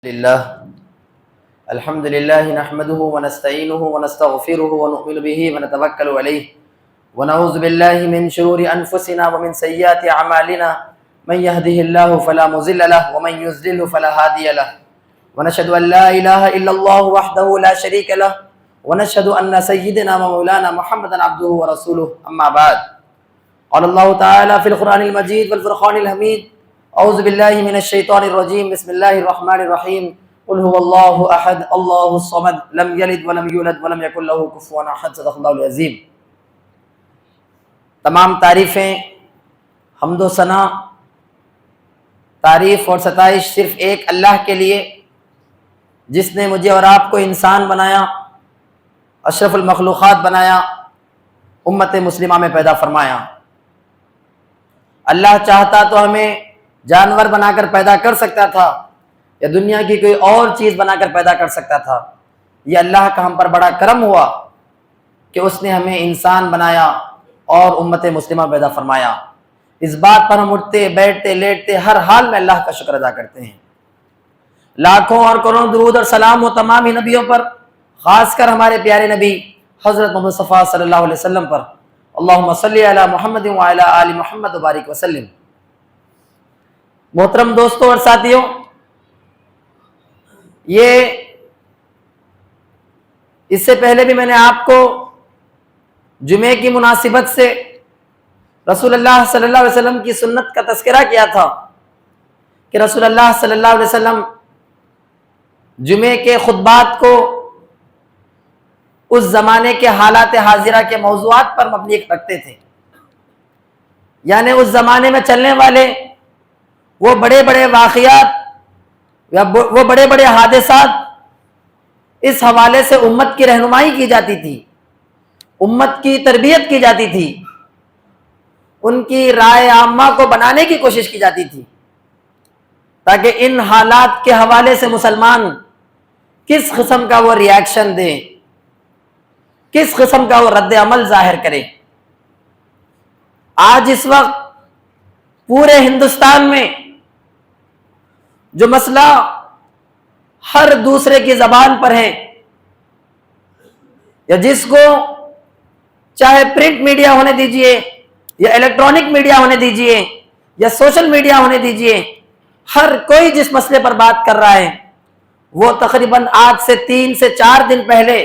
لله الحمد لله نحمده ونستعينه ونستغفره ونؤمن به ونتوكل عليه ونعوذ بالله من شرور أنفسنا ومن سيئات أعمالنا من يهده الله فلا مضل له ومن يضلل فلا هادي له ونشهد أن لا إله إلا الله وحده لا شريك له ونشهد أن سيدنا ومولانا محمدا عبده ورسوله أما بعد قال الله تعالى في القرآن المجيد والفرقان الحميد اعوذ باللہ من الشیطان الرجیم بسم اللہ الرحمن الرحیم قل هو اللہ احد اللہ الصمد لم یلد ولم یولد ولم یکن له کفوا احد صدق اللہ العظیم۔ تمام تعریفیں، حمد و ثنا، تعریف اور ستائش صرف ایک اللہ کے لیے، جس نے مجھے اور آپ کو انسان بنایا، اشرف المخلوقات بنایا، امت مسلمہ میں پیدا فرمایا۔ اللہ چاہتا تو ہمیں جانور بنا کر پیدا کر سکتا تھا یا دنیا کی کوئی اور چیز بنا کر پیدا کر سکتا تھا۔ یہ اللہ کا ہم پر بڑا کرم ہوا کہ اس نے ہمیں انسان بنایا اور امت مسلمہ پیدا فرمایا۔ اس بات پر ہم اٹھتے بیٹھتے لیٹتے ہر حال میں اللہ کا شکر ادا کرتے ہیں۔ لاکھوں اور کروڑوں درود اور سلام و تمام ہی نبیوں پر، خاص کر ہمارے پیارے نبی حضرت محمد مصطفیٰ صلی اللہ علیہ وسلم پر، اللہم صلی علی محمد وعلی آل محمد وبارک وسلم۔ محترم دوستوں اور ساتھیوں، اس سے پہلے بھی میں نے آپ کو جمعے کی مناسبت سے رسول اللہ صلی اللہ علیہ وسلم کی سنت کا تذکرہ کیا تھا کہ رسول اللہ صلی اللہ علیہ وسلم جمعے کے خطبات کو اس زمانے کے حالات حاضرہ کے موضوعات پر مبنی رکھتے تھے، یعنی اس زمانے میں چلنے والے وہ بڑے بڑے واقعات یا وہ بڑے بڑے حادثات، اس حوالے سے امت کی رہنمائی کی جاتی تھی، امت کی تربیت کی جاتی تھی، ان کی رائے عامہ کو بنانے کی کوشش کی جاتی تھی، تاکہ ان حالات کے حوالے سے مسلمان کس قسم کا وہ ری ایکشن دے، کس قسم کا وہ رد عمل ظاہر کرے۔ آج اس وقت پورے ہندوستان میں جو مسئلہ ہر دوسرے کی زبان پر ہے، یا جس کو چاہے پرنٹ میڈیا ہونے دیجئے یا الیکٹرانک میڈیا ہونے دیجئے یا سوشل میڈیا ہونے دیجئے، ہر کوئی جس مسئلے پر بات کر رہا ہے وہ تقریباً آج سے 3 سے 4 دن پہلے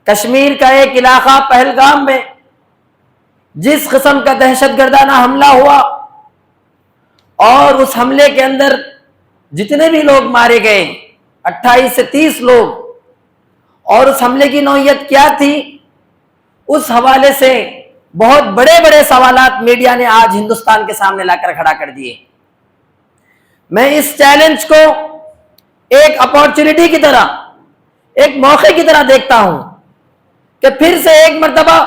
کشمیر کا ایک علاقہ پہلگام میں جس قسم کا دہشت گردانہ حملہ ہوا اور اس حملے کے اندر جتنے بھی لوگ مارے گئے 28 سے 30 لوگ، اور اس حملے کی نوعیت کیا تھی، اس حوالے سے بہت بڑے بڑے سوالات میڈیا نے آج ہندوستان کے سامنے لا کر کھڑا کر دیے۔ میں اس چیلنج کو ایک اپارچونٹی کی طرح، ایک موقع کی طرح دیکھتا ہوں کہ پھر سے ایک مرتبہ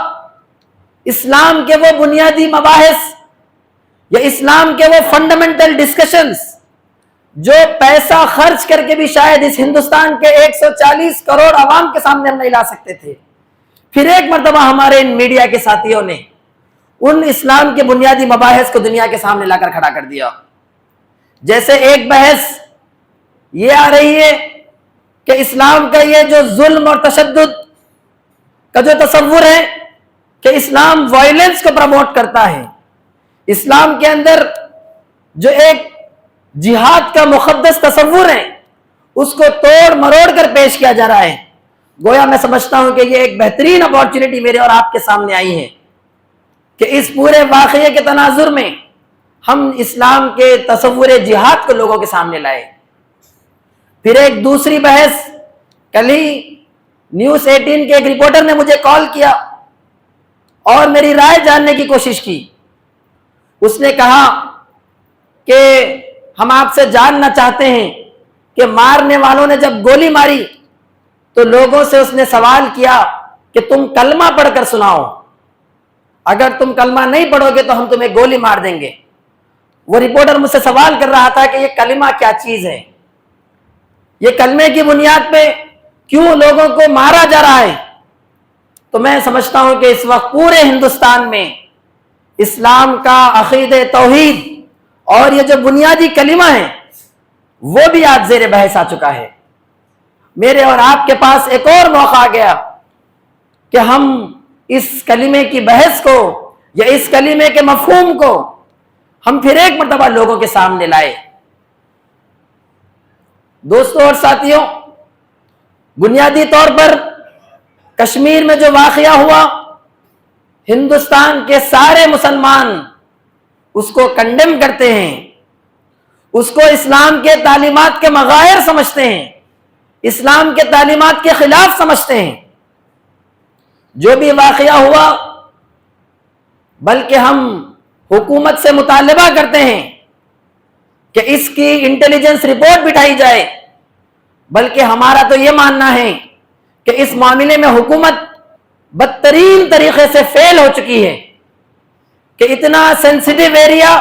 اسلام کے وہ بنیادی مباحث یا اسلام کے وہ فنڈامنٹل ڈسکشنز جو پیسہ خرچ کر کے بھی شاید اس ہندوستان کے 140 کروڑ عوام کے سامنے ہم نہیں لا سکتے تھے، پھر ایک مرتبہ ہمارے ان میڈیا کے ساتھیوں نے ان اسلام کے بنیادی مباحث کو دنیا کے سامنے لا کر کھڑا کر دیا۔ جیسے ایک بحث یہ آ رہی ہے کہ اسلام کا یہ جو ظلم اور تشدد کا جو تصور ہے کہ اسلام وائلنس کو پروموٹ کرتا ہے، اسلام کے اندر جو ایک جہاد کا مقدس تصور ہے اس کو توڑ مروڑ کر پیش کیا جا رہا ہے۔ گویا میں سمجھتا ہوں کہ یہ ایک بہترین اپارچونٹی میرے اور آپ کے سامنے آئی ہے کہ اس پورے واقعے کے تناظر میں ہم اسلام کے تصور جہاد کو لوگوں کے سامنے لائے۔ پھر ایک دوسری بحث، کل ہی نیوز 18 کے ایک رپورٹر نے مجھے کال کیا اور میری رائے جاننے کی کوشش کی۔ اس نے کہا کہ ہم آپ سے جاننا چاہتے ہیں کہ مارنے والوں نے جب گولی ماری تو لوگوں سے اس نے سوال کیا کہ تم کلمہ پڑھ کر سناؤ، اگر تم کلمہ نہیں پڑھو گے تو ہم تمہیں گولی مار دیں گے۔ وہ رپورٹر مجھ سے سوال کر رہا تھا کہ یہ کلمہ کیا چیز ہے، یہ کلمے کی بنیاد پہ کیوں لوگوں کو مارا جا رہا ہے۔ تو میں سمجھتا ہوں کہ اس وقت پورے ہندوستان میں اسلام کا عقیدہ توحید اور یہ جو بنیادی کلمہ ہے وہ بھی آج زیر بحث آ چکا ہے۔ میرے اور آپ کے پاس ایک اور موقع آ گیا کہ ہم اس کلمے کی بحث کو یا اس کلمے کے مفہوم کو ہم پھر ایک مرتبہ لوگوں کے سامنے لائے۔ دوستوں اور ساتھیوں، بنیادی طور پر کشمیر میں جو واقعہ ہوا، ہندوستان کے سارے مسلمان اس کو کنڈیم کرتے ہیں، اس کو اسلام کے تعلیمات کے مغائر سمجھتے ہیں، اسلام کے تعلیمات کے خلاف سمجھتے ہیں۔ جو بھی واقعہ ہوا، بلکہ ہم حکومت سے مطالبہ کرتے ہیں کہ اس کی انٹیلیجنس رپورٹ بٹھائی جائے، بلکہ ہمارا تو یہ ماننا ہے کہ اس معاملے میں حکومت بدترین طریقے سے فیل ہو چکی ہے کہ اتنا سینسیٹیو ایریا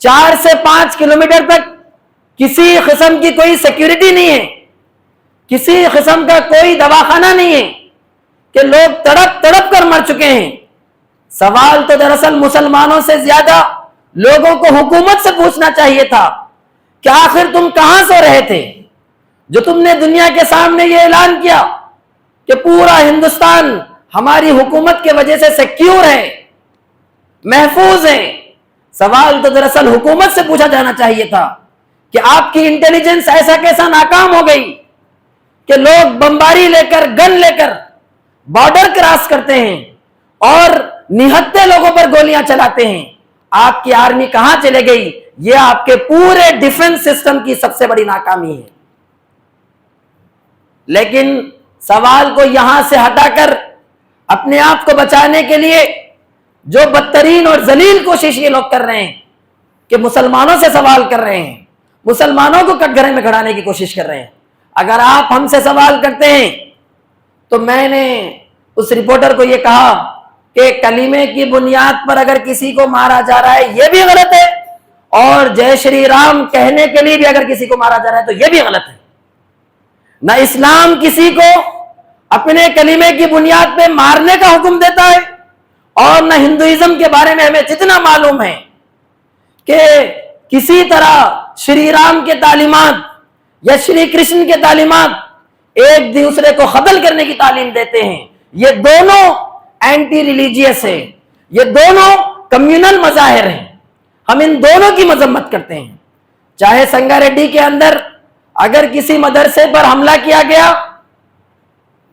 4 سے 5 کلومیٹر تک کسی قسم کی کوئی سیکیورٹی نہیں ہے، کسی قسم کا کوئی دواخانہ نہیں ہے کہ لوگ تڑپ تڑپ کر مر چکے ہیں۔ سوال تو دراصل مسلمانوں سے زیادہ لوگوں کو حکومت سے پوچھنا چاہیے تھا کہ آخر تم کہاں سو رہے تھے جو تم نے دنیا کے سامنے یہ اعلان کیا کہ پورا ہندوستان ہماری حکومت کی وجہ سے سیکیور ہے، محفوظ ہے۔ سوال تو دراصل حکومت سے پوچھا جانا چاہیے تھا کہ آپ کی انٹیلیجنس ایسا کیسا ناکام ہو گئی کہ لوگ بمباری لے کر، گن لے کر بارڈر کراس کرتے ہیں اور نہتے لوگوں پر گولیاں چلاتے ہیں۔ آپ کی آرمی کہاں چلے گئی؟ یہ آپ کے پورے ڈیفنس سسٹم کی سب سے بڑی ناکامی ہے۔ لیکن سوال کو یہاں سے ہٹا کر اپنے آپ کو بچانے کے لیے جو بدترین اور ذلیل کوشش یہ لوگ کر رہے ہیں کہ مسلمانوں سے سوال کر رہے ہیں، مسلمانوں کو کٹگرے میں کھڑانے کی کوشش کر رہے ہیں۔ اگر آپ ہم سے سوال کرتے ہیں تو میں نے اس رپورٹر کو یہ کہا کہ کلمے کی بنیاد پر اگر کسی کو مارا جا رہا ہے یہ بھی غلط ہے، اور جے شری رام کہنے کے لیے بھی اگر کسی کو مارا جا رہا ہے تو یہ بھی غلط ہے۔ نہ اسلام کسی کو اپنے کلمے کی بنیاد پہ مارنے کا حکم دیتا ہے، اور نہ ہندوازم کے بارے میں ہمیں جتنا معلوم ہے کہ کسی طرح شری رام کے تعلیمات یا شری کرشن کے تعلیمات ایک دوسرے کو قتل کرنے کی تعلیم دیتے ہیں۔ یہ دونوں اینٹی ریلیجیس ہیں، یہ دونوں کمیونل مظاہر ہیں۔ ہم ان دونوں کی مذمت کرتے ہیں۔ چاہے سنگا ریڈی کے اندر اگر کسی مدرسے پر حملہ کیا گیا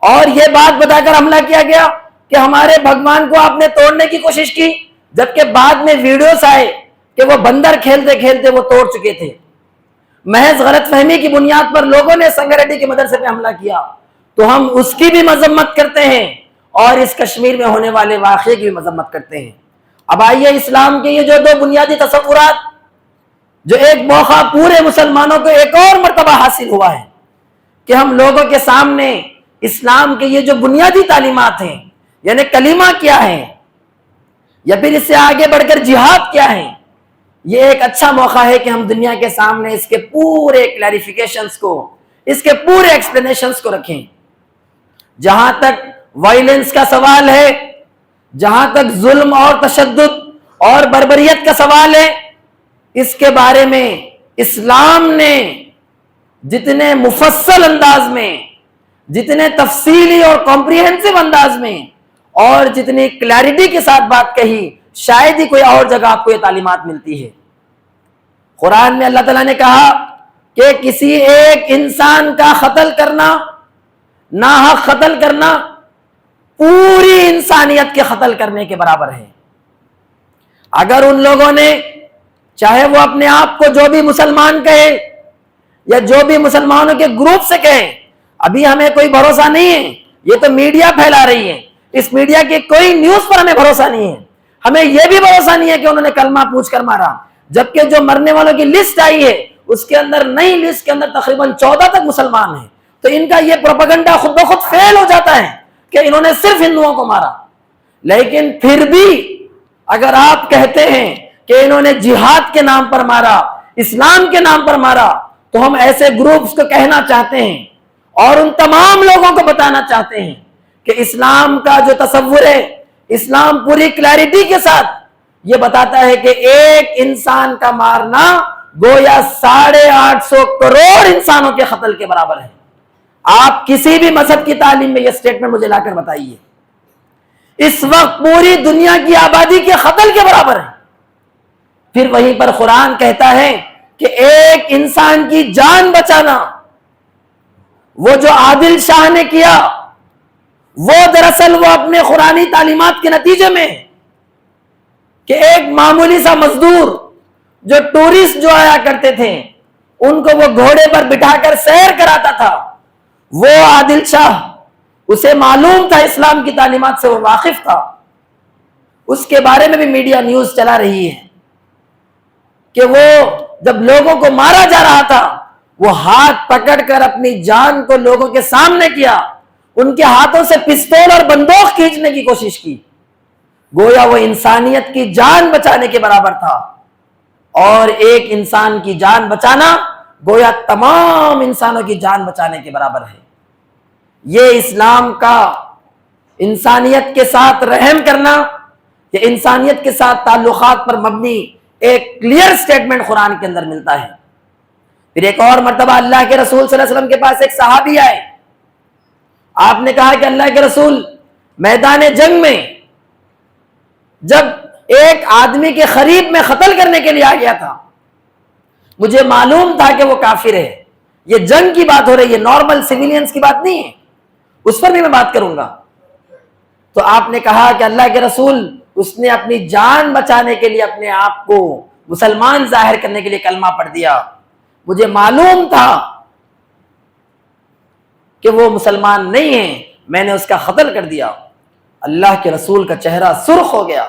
اور یہ بات بتا کر حملہ کیا گیا کہ ہمارے بھگوان کو آپ نے توڑنے کی کوشش کی، جبکہ بعد میں ویڈیوز آئے کہ وہ بندر کھیلتے کھیلتے وہ توڑ چکے تھے، محض غلط فہمی کی بنیاد پر لوگوں نے سنگا ریڈی کے مدرسے پہ حملہ کیا، تو ہم اس کی بھی مذمت کرتے ہیں اور اس کشمیر میں ہونے والے واقعے کی بھی مذمت کرتے ہیں۔ اب آئیے اسلام کے یہ جو دو بنیادی تصورات، جو ایک موقع پورے مسلمانوں کو ایک اور مرتبہ حاصل ہوا ہے کہ ہم لوگوں کے سامنے اسلام کے یہ جو بنیادی تعلیمات ہیں، یعنی کلمہ کیا ہے یا پھر اس سے آگے بڑھ کر جہاد کیا ہے، یہ ایک اچھا موقع ہے کہ ہم دنیا کے سامنے اس کے پورے کلیریفیکیشنز کو، اس کے پورے ایکسپلینیشنز کو رکھیں۔ جہاں تک وائلنس کا سوال ہے، جہاں تک ظلم اور تشدد اور بربریت کا سوال ہے، اس کے بارے میں اسلام نے جتنے مفصل انداز میں، جتنے تفصیلی اور کمپریہنسو انداز میں اور جتنی کلیئرٹی کے ساتھ بات کہی، شاید ہی کوئی اور جگہ آپ کو یہ تعلیمات ملتی ہے۔ قرآن میں اللہ تعالیٰ نے کہا کہ کسی ایک انسان کا قتل کرنا، ناحق قتل کرنا، پوری انسانیت کے قتل کرنے کے برابر ہے۔ اگر ان لوگوں نے، چاہے وہ اپنے آپ کو جو بھی مسلمان کہے یا جو بھی مسلمانوں کے گروپ سے کہے، ابھی ہمیں کوئی بھروسہ نہیں ہے، یہ تو میڈیا پھیلا رہی ہے، اس میڈیا کے کوئی نیوز پر ہمیں بھروسہ نہیں ہے۔ ہمیں یہ بھی بھروسہ نہیں ہے کہ انہوں نے کلمہ پوچھ کر مارا، جبکہ جو مرنے والوں کی لسٹ آئی ہے اس کے اندر، نئی لسٹ کے اندر تقریباً 14 تک مسلمان ہیں، تو ان کا یہ پروپیگنڈا خود بخود فیل ہو جاتا ہے کہ انہوں نے صرف ہندوؤں کو مارا۔ لیکن پھر بھی اگر آپ کہتے ہیں کہ انہوں نے جہاد کے نام پر مارا، اسلام کے نام پر مارا، تو ہم ایسے گروپس کو کہنا چاہتے ہیں اور ان تمام لوگوں کو بتانا چاہتے ہیں کہ اسلام کا جو تصور ہے، اسلام پوری کلیئرٹی کے ساتھ یہ بتاتا ہے کہ ایک انسان کا مارنا گویا 850 کروڑ انسانوں کے قتل کے برابر ہے۔ آپ کسی بھی مذہب کی تعلیم میں یہ سٹیٹمنٹ مجھے لا کر بتائیے، اس وقت پوری دنیا کی آبادی کے قتل کے برابر ہے۔ پھر وہیں پر قرآن کہتا ہے کہ ایک انسان کی جان بچانا، وہ جو عادل شاہ نے کیا، وہ دراصل وہ اپنے قرآنی تعلیمات کے نتیجے میں کہ ایک معمولی سا مزدور جو ٹورسٹ جو آیا کرتے تھے ان کو وہ گھوڑے پر بٹھا کر سیر کراتا تھا، وہ عادل شاہ، اسے معلوم تھا اسلام کی تعلیمات سے وہ واقف تھا، اس کے بارے میں بھی میڈیا نیوز چلا رہی ہے کہ وہ جب لوگوں کو مارا جا رہا تھا وہ ہاتھ پکڑ کر اپنی جان کو لوگوں کے سامنے کیا، ان کے ہاتھوں سے پستول اور بندوق کھینچنے کی کوشش کی، گویا وہ انسانیت کی جان بچانے کے برابر تھا۔ اور ایک انسان کی جان بچانا گویا تمام انسانوں کی جان بچانے کے برابر ہے۔ یہ اسلام کا انسانیت کے ساتھ رحم کرنا، یہ انسانیت کے ساتھ تعلقات پر مبنی ایک کلیئر سٹیٹمنٹ قرآن کے اندر ملتا ہے۔ پھر ایک اور مرتبہ اللہ کے رسول صلی اللہ علیہ وسلم کے پاس ایک صحابی آئے، آپ نے کہا کہ اللہ کے رسول، میدان جنگ میں جب ایک آدمی کے قریب میں قتل کرنے کے لیے آ گیا تھا، مجھے معلوم تھا کہ وہ کافر ہے، یہ جنگ کی بات ہو رہی ہے، نارمل سیویلینز کی بات نہیں ہے، اس پر بھی میں بات کروں گا۔ تو آپ نے کہا کہ اللہ کے رسول، اس نے اپنی جان بچانے کے لیے اپنے آپ کو مسلمان ظاہر کرنے کے لیے کلمہ پڑھ دیا، مجھے معلوم تھا کہ وہ مسلمان نہیں ہے، میں نے اس کا قتل کر دیا۔ اللہ کے رسول کا چہرہ سرخ ہو گیا۔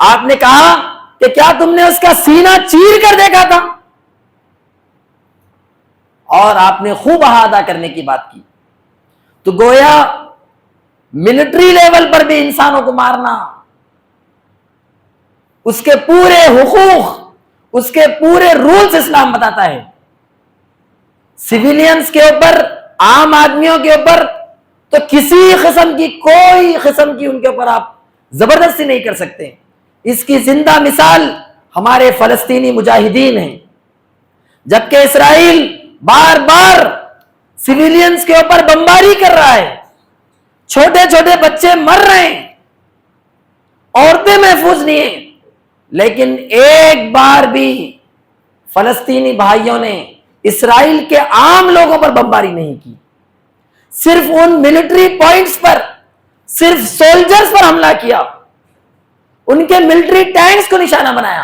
آپ نے کہا کہ کیا تم نے اس کا سینہ چیر کر دیکھا تھا؟ اور آپ نے خوب احاطہ کرنے کی بات کی۔ تو گویا ملٹری لیول پر بھی انسانوں کو مارنا، اس کے پورے حقوق، اس کے پورے رولز اسلام بتاتا ہے۔ سیویلینز کے اوپر، عام آدمیوں کے اوپر تو کسی قسم کی، کوئی قسم کی ان کے اوپر آپ زبردستی نہیں کر سکتے۔ اس کی زندہ مثال ہمارے فلسطینی مجاہدین ہیں، جبکہ اسرائیل بار بار سیویلینز کے اوپر بمباری کر رہا ہے، چھوٹے چھوٹے بچے مر رہے ہیں، عورتیں محفوظ نہیں ہیں، لیکن ایک بار بھی فلسطینی بھائیوں نے اسرائیل کے عام لوگوں پر بمباری نہیں کی، صرف ان ملٹری پوائنٹس پر، صرف سولجرز پر حملہ کیا، ان کے ملٹری ٹینکس کو نشانہ بنایا،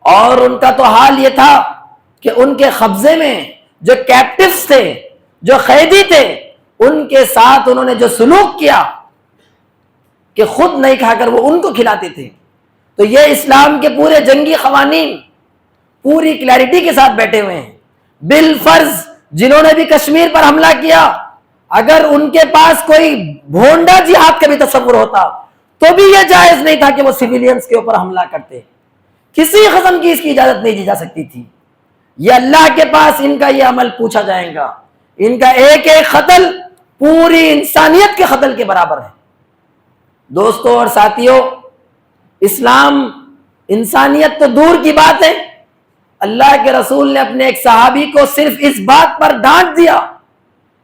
اور ان کا تو حال یہ تھا کہ ان کے قبضے میں جو کیپٹیوز تھے، جو قیدی تھے، ان کے ساتھ انہوں نے جو سلوک کیا کہ خود نہیں کھا کر وہ ان کو کھلاتے تھے۔ تو یہ اسلام کے پورے جنگی قوانین پوری کلیئرٹی کے ساتھ بیٹھے ہوئے ہیں۔ بالفرض جنہوں نے بھی کشمیر پر حملہ کیا، اگر ان کے پاس کوئی بھونڈا جہاد کا بھی تصور ہوتا تو بھی یہ جائز نہیں تھا کہ وہ سیویلینز کے اوپر حملہ کرتے، کسی قسم کی اس کی اجازت نہیں دی جا سکتی تھی۔ یہ اللہ کے پاس ان کا یہ عمل پوچھا جائے گا، ان کا ایک ایک قتل پوری انسانیت کے قتل کے برابر ہے۔ دوستوں اور ساتھیوں، اسلام انسانیت تو دور کی بات ہے، اللہ کے رسول نے اپنے ایک صحابی کو صرف اس بات پر ڈانٹ دیا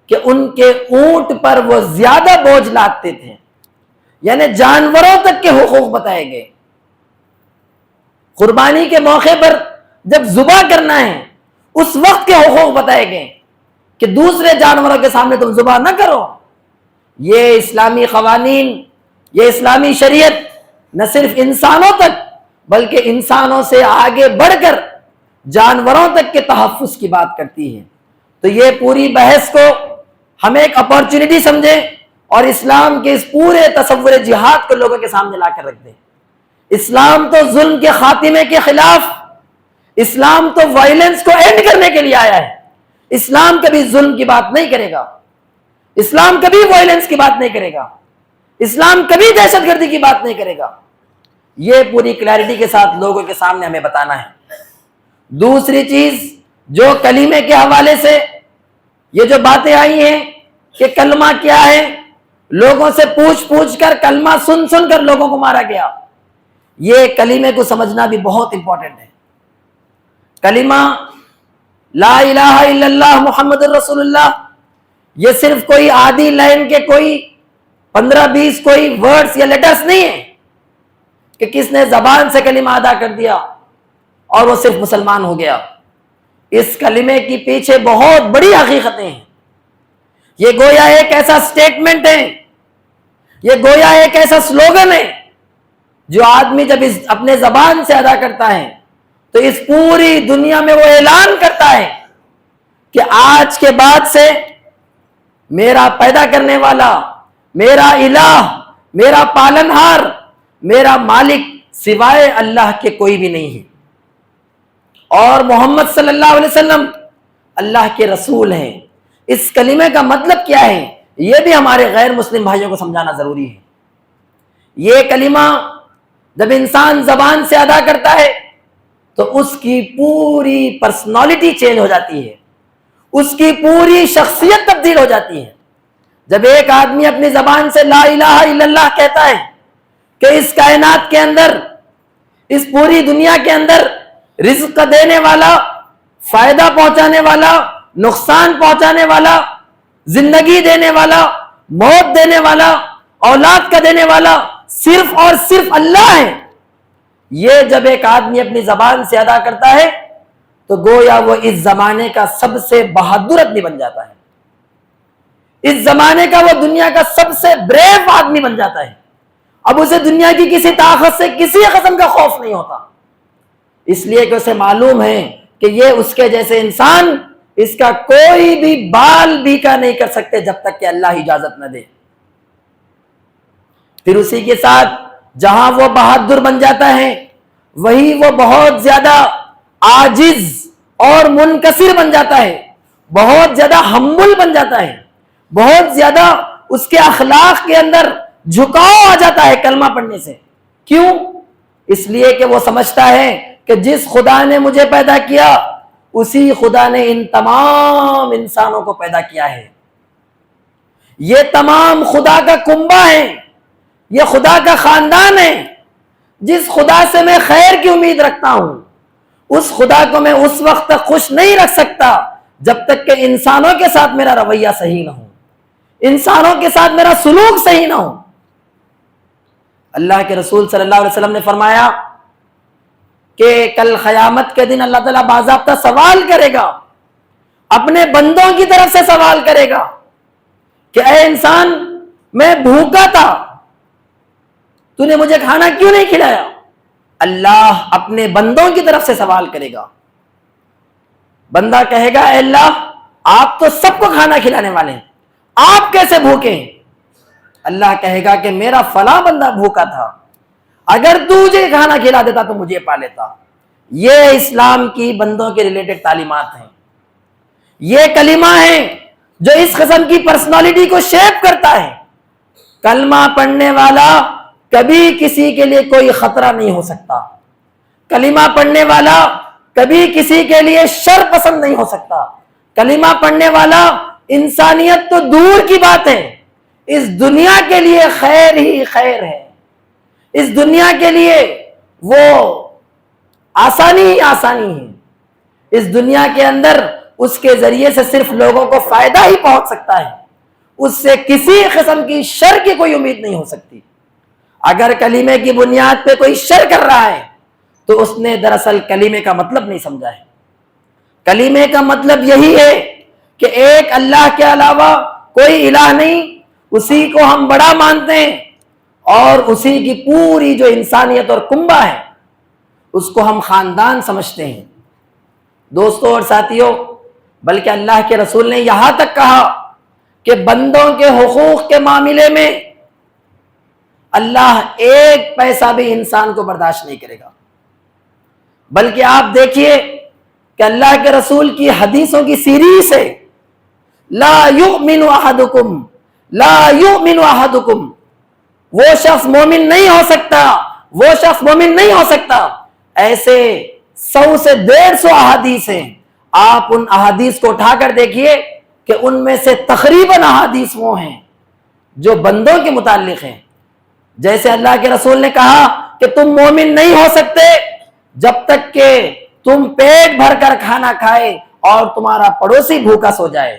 کہ ان کے اونٹ پر وہ زیادہ بوجھ لادتے تھے، یعنی جانوروں تک کے حقوق بتائے گئے۔ قربانی کے موقع پر جب ذبح کرنا ہے اس وقت کے حقوق بتائے گئے کہ دوسرے جانوروں کے سامنے تم ذبح نہ کرو۔ یہ اسلامی قوانین، یہ اسلامی شریعت نہ صرف انسانوں تک بلکہ انسانوں سے آگے بڑھ کر جانوروں تک کے تحفظ کی بات کرتی ہے۔ تو یہ پوری بحث کو ہم ایک اپارچونٹی سمجھیں اور اسلام کے اس پورے تصور جہاد کو لوگوں کے سامنے لا کر رکھ دیں۔ اسلام تو ظلم کے خاتمے کے خلاف، اسلام تو وائلنس کو اینڈ کرنے کے لیے آیا ہے۔ اسلام کبھی ظلم کی بات نہیں کرے گا، اسلام کبھی وائلنس کی بات نہیں کرے گا، اسلام کبھی دہشت گردی کی بات نہیں کرے گا۔ یہ پوری کلیئرٹی کے ساتھ لوگوں کے سامنے ہمیں بتانا ہے۔ دوسری چیز جو کلمے کے حوالے سے یہ جو باتیں آئی ہیں کہ کلمہ کیا ہے، لوگوں سے پوچھ کر کلمہ سن کر لوگوں کو مارا گیا، یہ کلمے کو سمجھنا بھی بہت امپورٹنٹ ہے۔ کلمہ لا الہ الا اللہ محمد الرسول اللہ یہ صرف کوئی آدھی لائن کے کوئی 15-20 کوئی ورڈز یا لیٹرز نہیں ہے کہ کس نے زبان سے کلمہ ادا کر دیا اور وہ صرف مسلمان ہو گیا. اس کلمے کی پیچھے بہت بڑی حقیقتیں ہیں. یہ گویا ایک ایسا سٹیٹمنٹ ہے، یہ گویا ایک ایسا سلوگن ہے جو آدمی جب اپنے زبان سے ادا کرتا ہے تو اس پوری دنیا میں وہ اعلان کرتا ہے کہ آج کے بعد سے میرا پیدا کرنے والا، میرا الہ، میرا پالنہار، میرا مالک سوائے اللہ کے کوئی بھی نہیں ہے، اور محمد صلی اللہ علیہ وسلم اللہ کے رسول ہیں. اس کلمے کا مطلب کیا ہے یہ بھی ہمارے غیر مسلم بھائیوں کو سمجھانا ضروری ہے. یہ کلمہ جب انسان زبان سے ادا کرتا ہے تو اس کی پوری پرسنالٹی چینج ہو جاتی ہے، اس کی پوری شخصیت تبدیل ہو جاتی ہے. جب ایک آدمی اپنی زبان سے لا الہ الا اللہ کہتا ہے کہ اس کائنات کے اندر، اس پوری دنیا کے اندر رزق دینے والا، فائدہ پہنچانے والا، نقصان پہنچانے والا، زندگی دینے والا، موت دینے والا، اولاد کا دینے والا صرف اور صرف اللہ ہے، یہ جب ایک آدمی اپنی زبان سے ادا کرتا ہے تو گویا وہ اس زمانے کا سب سے بہادر آدمی بن جاتا ہے، اس زمانے کا وہ دنیا کا سب سے بریو آدمی بن جاتا ہے. اب اسے دنیا کی کسی طاقت سے کسی قسم کا خوف نہیں ہوتا، اس لیے کہ اسے معلوم ہے کہ یہ اس کے جیسے انسان اس کا کوئی بھی بال بیکا نہیں کر سکتے جب تک کہ اللہ اجازت نہ دے. پھر اسی کے ساتھ جہاں وہ بہادر بن جاتا ہے وہی وہ بہت زیادہ عاجز اور منکسر بن جاتا ہے، بہت زیادہ ہمبل بن جاتا ہے، بہت زیادہ اس کے اخلاق کے اندر جھکاؤ آ جاتا ہے کلمہ پڑھنے سے. کیوں؟ اس لیے کہ وہ سمجھتا ہے کہ جس خدا نے مجھے پیدا کیا اسی خدا نے ان تمام انسانوں کو پیدا کیا ہے. یہ تمام خدا کا کنبہ ہے، یہ خدا کا خاندان ہے. جس خدا سے میں خیر کی امید رکھتا ہوں اس خدا کو میں اس وقت تک خوش نہیں رکھ سکتا جب تک کہ انسانوں کے ساتھ میرا رویہ صحیح نہ ہو، انسانوں کے ساتھ میرا سلوک صحیح نہ ہو. اللہ کے رسول صلی اللہ علیہ وسلم نے فرمایا کہ کل قیامت کے دن اللہ تعالیٰ باضابطہ سوال کرے گا، اپنے بندوں کی طرف سے سوال کرے گا کہ اے انسان میں بھوکا تھا، تو نے مجھے کھانا کیوں نہیں کھلایا؟ اللہ اپنے بندوں کی طرف سے سوال کرے گا. بندہ کہے گا اے اللہ آپ تو سب کو کھانا کھلانے والے ہیں، آپ کیسے بھوکے ہیں؟ اللہ کہے گا کہ میرا فلاں بندہ بھوکا تھا، اگر تو مجھے کھانا کھلا دیتا تو مجھے پا لیتا. یہ اسلام کی بندوں کے ریلیٹڈ تعلیمات ہیں، یہ کلمہ ہے جو اس قسم کی پرسنالٹی کو شیپ کرتا ہے. کلمہ پڑھنے والا کبھی کسی کے لیے کوئی خطرہ نہیں ہو سکتا، کلمہ پڑھنے والا کبھی کسی کے لیے شر پسند نہیں ہو سکتا. کلمہ پڑھنے والا انسانیت تو دور کی بات ہے، اس دنیا کے لیے خیر ہی خیر ہے، اس دنیا کے لیے وہ آسانی ہی آسانی ہے. اس دنیا کے اندر اس کے ذریعے سے صرف لوگوں کو فائدہ ہی پہنچ سکتا ہے، اس سے کسی قسم کی شر کی کوئی امید نہیں ہو سکتی. اگر کلمے کی بنیاد پہ کوئی شر کر رہا ہے تو اس نے دراصل کلمے کا مطلب نہیں سمجھا ہے. کلمے کا مطلب یہی ہے کہ ایک اللہ کے علاوہ کوئی الہ نہیں، اسی کو ہم بڑا مانتے ہیں اور اسی کی پوری جو انسانیت اور کنبہ ہے اس کو ہم خاندان سمجھتے ہیں. دوستوں اور ساتھیوں، بلکہ اللہ کے رسول نے یہاں تک کہا کہ بندوں کے حقوق کے معاملے میں اللہ ایک پیسہ بھی انسان کو برداشت نہیں کرے گا. بلکہ آپ دیکھیے کہ اللہ کے رسول کی حدیثوں کی سیریز ہے، لا یؤمن احدکم، لا یؤمن احدکم، وہ شخص مومن نہیں ہو سکتا، وہ شخص مومن نہیں ہو سکتا. ایسے 100 سے 150 احادیث ہیں. آپ ان احادیث کو اٹھا کر دیکھیے کہ ان میں سے تقریباً احادیث وہ ہیں جو بندوں کے متعلق ہیں. جیسے اللہ کے رسول نے کہا کہ تم مومن نہیں ہو سکتے جب تک کہ تم پیٹ بھر کر کھانا کھائے اور تمہارا پڑوسی بھوکا سو جائے.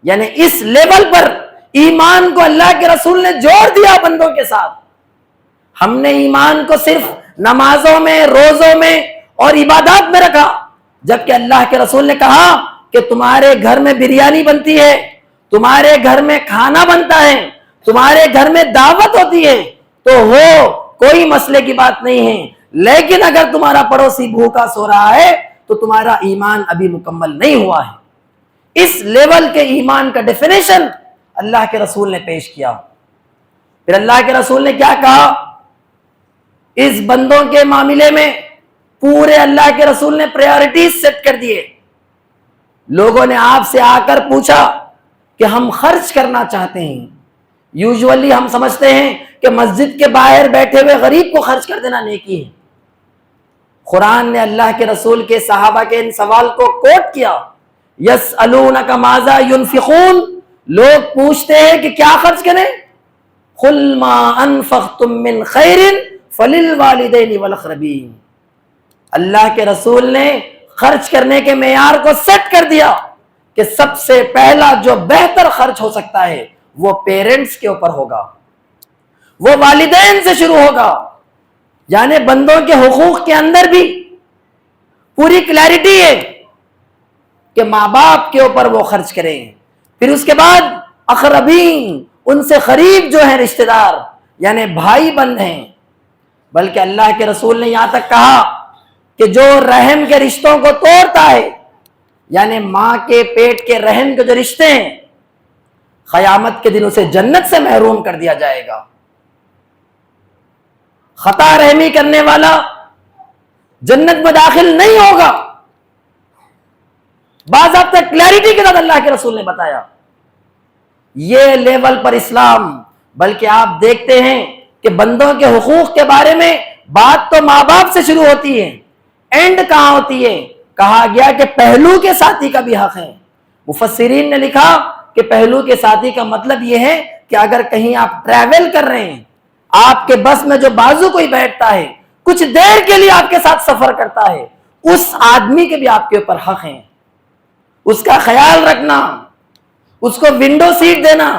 یعنی اس لیول پر ایمان کو اللہ کے رسول نے جوڑ دیا بندوں کے ساتھ. ہم نے ایمان کو صرف نمازوں میں، روزوں میں اور عبادات میں رکھا، جبکہ اللہ کے رسول نے کہا کہ تمہارے گھر میں بریانی بنتی ہے، تمہارے گھر میں کھانا بنتا ہے، تمہارے گھر میں دعوت ہوتی ہے تو ہو، کوئی مسئلے کی بات نہیں ہے، لیکن اگر تمہارا پڑوسی بھوکا سو رہا ہے تو تمہارا ایمان ابھی مکمل نہیں ہوا ہے. اس لیول کے ایمان کا ڈیفینیشن اللہ کے رسول نے پیش کیا. پھر اللہ کے رسول نے کیا کہا اس بندوں کے معاملے میں؟ پورے اللہ کے رسول نے پریورٹیز سیٹ کر دیے. لوگوں نے آپ سے آ کر پوچھا کہ ہم خرچ کرنا چاہتے ہیں. یوزولی ہم سمجھتے ہیں کہ مسجد کے باہر بیٹھے ہوئے غریب کو خرچ کر دینا نیکی ہے. قرآن نے اللہ کے رسول کے صحابہ کے ان سوال کو کوٹ کیا، یسألونک ماذا ينفقون، لوگ پوچھتے ہیں کہ کیا خرچ کریں، قل ما انفقتم من خیر فللوالدین والاقربین. اللہ کے رسول نے خرچ کرنے کے معیار کو سیٹ کر دیا کہ سب سے پہلا جو بہتر خرچ ہو سکتا ہے وہ پیرنٹس کے اوپر ہوگا، وہ والدین سے شروع ہوگا. یعنی بندوں کے حقوق کے اندر بھی پوری کلیئرٹی ہے کہ ماں باپ کے اوپر وہ خرچ کریں. پھر اس کے بعد اقربین، ان سے قریب جو ہیں رشتہ دار، یعنی بھائی بند ہیں. بلکہ اللہ کے رسول نے یہاں تک کہا کہ جو رحم کے رشتوں کو توڑتا ہے، یعنی ماں کے پیٹ کے رحم کے جو رشتے ہیں، قیامت کے دن اسے جنت سے محروم کر دیا جائے گا. خطا رحمی کرنے والا جنت میں داخل نہیں ہوگا. باضابطہ کلیئرٹی کے ساتھ اللہ کے رسول نے بتایا. یہ لیول پر اسلام. بلکہ آپ دیکھتے ہیں کہ بندوں کے حقوق کے بارے میں بات تو ماں باپ سے شروع ہوتی ہے، اینڈ کہاں ہوتی ہے؟ کہا گیا کہ پہلو کے ساتھی کا بھی حق ہے. مفسرین نے لکھا کہ پہلو کے ساتھی کا مطلب یہ ہے کہ اگر کہیں آپ ٹریول کر رہے ہیں، آپ کے بس میں جو بازو کوئی بیٹھتا ہے، کچھ دیر کے لیے آپ کے ساتھ سفر کرتا ہے، اس آدمی کے بھی آپ کے اوپر حق ہیں. اس کا خیال رکھنا، اس کو ونڈو سیٹ دینا،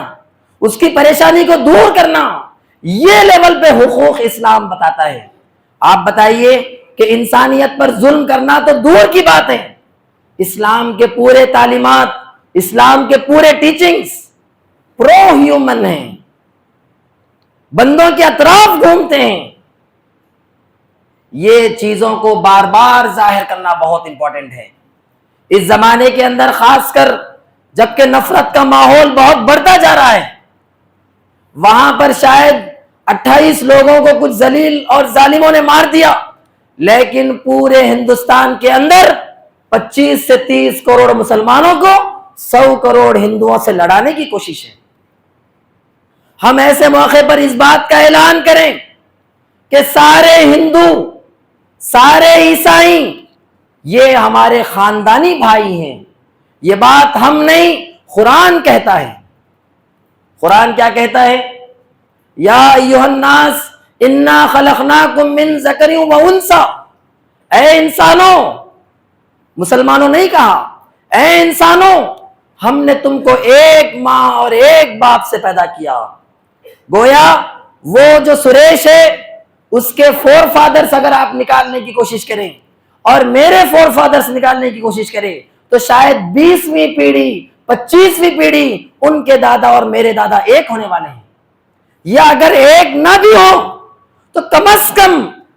اس کی پریشانی کو دور کرنا، یہ لیول پہ حقوق اسلام بتاتا ہے. آپ بتائیے کہ انسانیت پر ظلم کرنا تو دور کی بات ہے. اسلام کے پورے تعلیمات، اسلام کے پورے ٹیچنگز پرو ہیومن ہیں، بندوں کے اطراف گھومتے ہیں. یہ چیزوں کو بار بار ظاہر کرنا بہت امپورٹنٹ ہے. اس زمانے کے اندر خاص کر جبکہ نفرت کا ماحول بہت بڑھتا جا رہا ہے، وہاں پر شاید 28 لوگوں کو کچھ ذلیل اور ظالموں نے مار دیا، لیکن پورے ہندوستان کے اندر 25 سے 30 کروڑ مسلمانوں کو 100 کروڑ ہندوؤں سے لڑانے کی کوشش ہے. ہم ایسے موقع پر اس بات کا اعلان کریں کہ سارے ہندو، سارے عیسائی یہ ہمارے خاندانی بھائی ہیں. یہ بات ہم نہیں، قرآن کہتا ہے. قرآن کیا کہتا ہے؟ یا ایھا الناس انا خلقناکم من ذکر و انثی، اے انسانوں، مسلمانوں نہیں کہا، اے انسانوں، ہم نے تم کو ایک ماں اور ایک باپ سے پیدا کیا. گویا وہ جو سریش ہے اس کے فور فادرز اگر آپ نکالنے کی کوشش کریں اور میرے فور فادرز نکالنے کی کوشش کریں تو شاید 20ویں پیڑھی، 25ویں پیڑھی ان کے دادا اور میرے دادا ایک ہونے والے ہیں. یا اگر ایک نہ بھی ہو تو کم از کم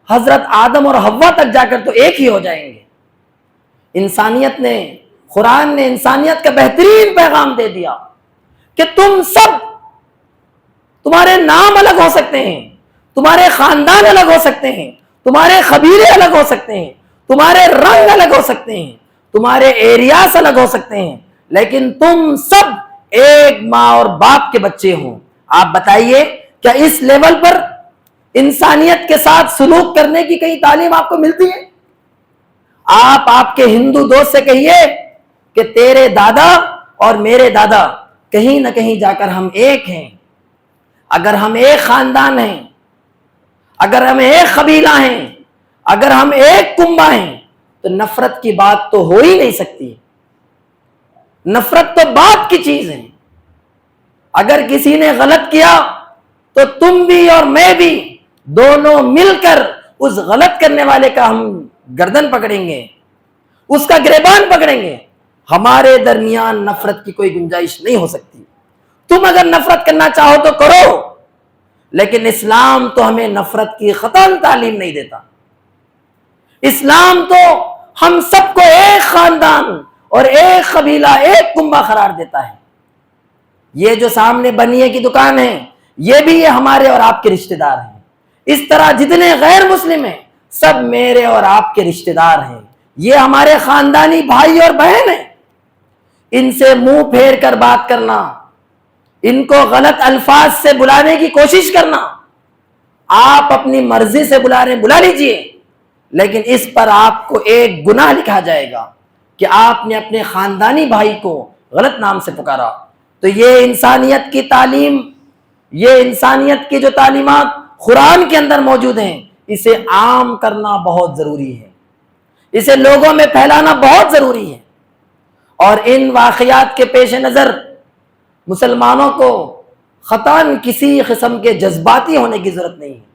حضرت آدم اور حوا تک جا کر تو ایک ہی ہو جائیں گے. انسانیت نے، قرآن نے انسانیت کا بہترین پیغام دے دیا کہ تم سب، تمہارے نام الگ ہو سکتے ہیں، تمہارے خاندان الگ ہو سکتے ہیں، تمہارے قبیلے الگ ہو سکتے ہیں، تمہارے رنگ الگ ہو سکتے ہیں، تمہارے ایریاز الگ ہو سکتے ہیں، لیکن تم سب ایک ماں اور باپ کے بچے ہوں. آپ بتائیے کیا اس لیول پر انسانیت کے ساتھ سلوک کرنے کی کئی تعلیم آپ کو ملتی ہے؟ آپ کے ہندو دوست سے کہیے کہ تیرے دادا اور میرے دادا کہیں نہ کہیں جا کر ہم ایک ہیں. اگر ہم ایک خاندان ہیں، اگر ہم ایک قبیلہ ہیں، اگر ہم ایک کنبہ ہیں تو نفرت کی بات تو ہو ہی نہیں سکتی. نفرت تو بات کی چیز ہے. اگر کسی نے غلط کیا تو تم بھی اور میں بھی دونوں مل کر اس غلط کرنے والے کا ہم گردن پکڑیں گے, اس کا گریبان پکڑیں گے. ہمارے درمیان نفرت کی کوئی گنجائش نہیں ہو سکتی. تم اگر نفرت کرنا چاہو تو کرو, لیکن اسلام تو ہمیں نفرت کی قطعاً تعلیم نہیں دیتا. اسلام تو ہم سب کو ایک خاندان اور ایک قبیلہ, ایک کنبہ قرار دیتا ہے. یہ جو سامنے بنیے کی دکان ہے, یہ بھی یہ ہمارے اور آپ کے رشتہ دار ہیں. اس طرح جتنے غیر مسلم ہیں سب میرے اور آپ کے رشتہ دار ہیں. یہ ہمارے خاندانی بھائی اور بہن ہیں. ان سے منہ پھیر کر بات کرنا, ان کو غلط الفاظ سے بلانے کی کوشش کرنا, آپ اپنی مرضی سے بلا رہے ہیں بلا لیجئے, لیکن اس پر آپ کو ایک گناہ لکھا جائے گا کہ آپ نے اپنے خاندانی بھائی کو غلط نام سے پکارا. تو یہ انسانیت کی تعلیم, یہ انسانیت کی جو تعلیمات قرآن کے اندر موجود ہیں, اسے عام کرنا بہت ضروری ہے, اسے لوگوں میں پھیلانا بہت ضروری ہے. اور ان واقعات کے پیش نظر مسلمانوں کو خطاً کسی قسم کے جذباتی ہونے کی ضرورت نہیں ہے.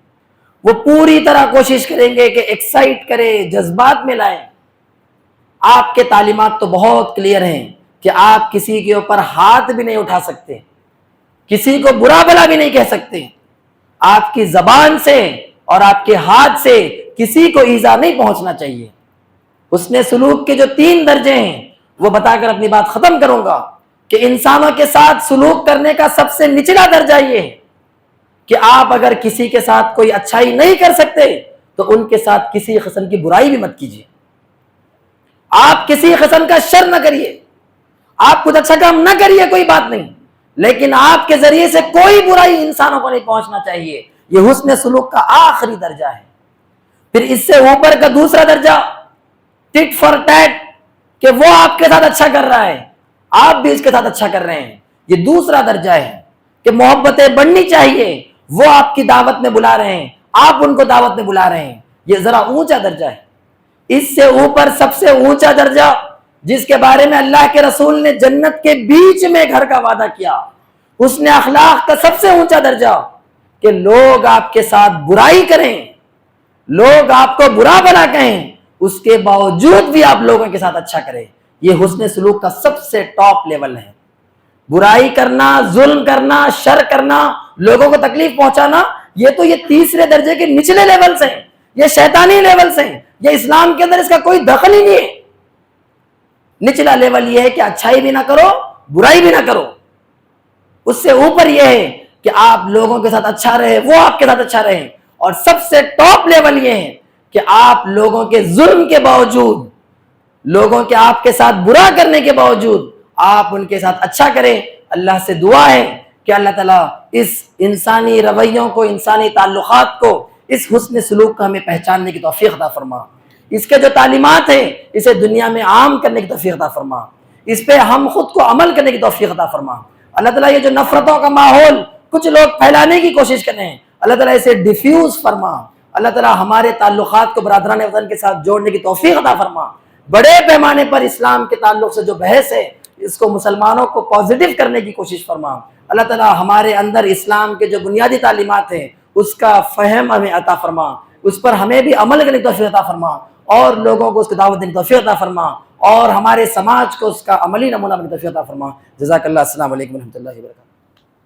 وہ پوری طرح کوشش کریں گے کہ ایکسائٹ کرے, جذبات میں لائیں. آپ کے تعلیمات تو بہت کلیئر ہیں کہ آپ کسی کے اوپر ہاتھ بھی نہیں اٹھا سکتے, کسی کو برا بھلا بھی نہیں کہہ سکتے. آپ کی زبان سے اور آپ کے ہاتھ سے کسی کو ایذا نہیں پہنچنا چاہیے. حسن سلوک کے جو 3 درجے ہیں وہ بتا کر اپنی بات ختم کروں گا کہ انسانوں کے ساتھ سلوک کرنے کا سب سے نچلا درجہ یہ ہے کہ آپ اگر کسی کے ساتھ کوئی اچھائی نہیں کر سکتے تو ان کے ساتھ کسی قسم کی برائی بھی مت کیجیے. آپ کسی قسم کا شر نہ کریے, آپ کچھ اچھا کام نہ کریے, کوئی بات نہیں, لیکن آپ کے ذریعے سے کوئی برائی انسانوں کو نہیں پہنچنا چاہیے. یہ حسن سلوک کا آخری درجہ ہے. پھر اس سے اوپر کا دوسرا درجہ ٹٹ فار ٹیٹ, کہ وہ آپ کے ساتھ اچھا کر رہا ہے, آپ بھی اس کے ساتھ اچھا کر رہے ہیں. یہ دوسرا درجہ ہے کہ محبتیں بڑھنی چاہیے, وہ آپ کی دعوت میں بلا رہے ہیں, آپ ان کو دعوت میں بلا رہے ہیں. یہ ذرا اونچا درجہ ہے. اس سے اوپر سب سے اونچا درجہ جس کے بارے میں اللہ کے رسول نے جنت کے بیچ میں گھر کا وعدہ کیا, حسن اخلاق کا سب سے اونچا درجہ کہ لوگ آپ کے ساتھ برائی کریں, لوگ آپ کو برا بھلا کہیں, اس کے باوجود بھی آپ لوگوں کے ساتھ اچھا کریں. یہ حسن سلوک کا سب سے ٹاپ لیول ہے. برائی کرنا, ظلم کرنا, شر کرنا, لوگوں کو تکلیف پہنچانا, یہ تو یہ تیسرے درجے کے نچلے لیول سے ہیں, یہ شیطانی لیول سے ہیں, یہ اسلام کے اندر اس کا کوئی دخل ہی نہیں ہے. نچلا لیول یہ ہے کہ اچھائی بھی نہ کرو, برائی بھی نہ کرو. اس سے اوپر یہ ہے کہ آپ لوگوں کے ساتھ اچھا رہے, وہ آپ کے ساتھ اچھا رہے. اور سب سے ٹاپ لیول یہ ہے کہ آپ لوگوں کے ظلم کے باوجود, لوگوں کے آپ کے ساتھ برا کرنے کے باوجود آپ ان کے ساتھ اچھا کریں. اللہ سے دعا ہے کہ اللہ تعالیٰ اس انسانی رویوں کو, انسانی تعلقات کو, اس حسن سلوک کو ہمیں پہچاننے کی توفیق عطا فرما. اس کے جو تعلیمات ہیں اسے دنیا میں عام کرنے کی توفیق عطا فرما, اس پہ ہم خود کو عمل کرنے کی توفیق عطا فرما. اللہ تعالیٰ یہ جو نفرتوں کا ماحول کچھ لوگ پھیلانے کی کوشش کریں, اللہ تعالیٰ اسے ڈیفیوز فرما. اللہ تعالیٰ ہمارے تعلقات کو برادران وطن کے ساتھ جوڑنے کی توفیق عطا فرما. بڑے پیمانے پر اسلام کے تعلق سے جو بحث ہے اس کو مسلمانوں کو پازیٹیو کرنے کی کوشش فرما. اللہ تعالیٰ ہمارے اندر اسلام کے جو بنیادی تعلیمات ہیں اس کا فہم ہمیں عطا فرما, اس پر ہمیں بھی عمل کرنے کی توفیق عطا فرما, اور لوگوں کو اس کی دعوت دینے کی توفیق عطا فرما, اور ہمارے سماج کو اس کا عملی نمونہ بننے کی توفیق عطا فرما. جزاک اللہ. السلام علیکم و رحمۃ اللہ وبرکاتہ.